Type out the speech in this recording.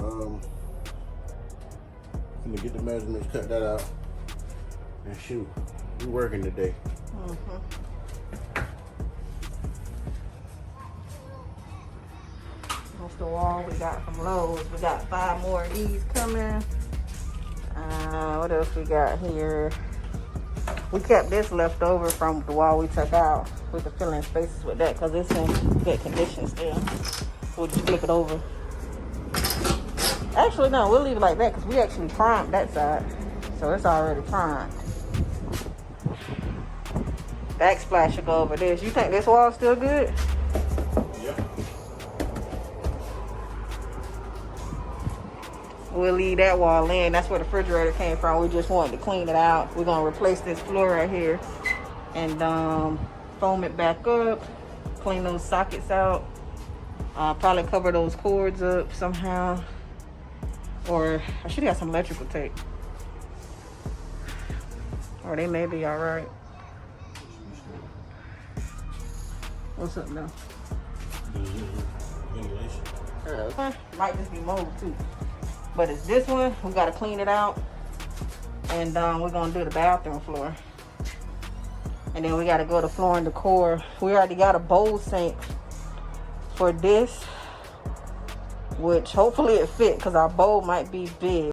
Gonna get the measurements, cut that out, and shoot, we working today. That's the wall we got from Lowe's. We got 5 more of these coming. What else we got here? We kept this left over from the wall we took out. We could fill in spaces with that because it's in good condition still. We'll just flip it over. Actually, no, we'll leave it like that because we actually primed that side. So it's already primed. Backsplash should go over this. You think this wall's still good? Yep. We'll leave that wall in. That's where the refrigerator came from. We just wanted to clean it out. We're gonna replace this floor right here and foam it back up, clean those sockets out, probably cover those cords up somehow. Or I should have some electrical tape. Or they may be all right. What's up now? Ventilation. Might just be mold too. But it's this one. We gotta clean it out. And we're gonna do the bathroom floor. And then we gotta go to floor and decor. We already got a bowl sink for this, which hopefully it fit because our bowl might be big.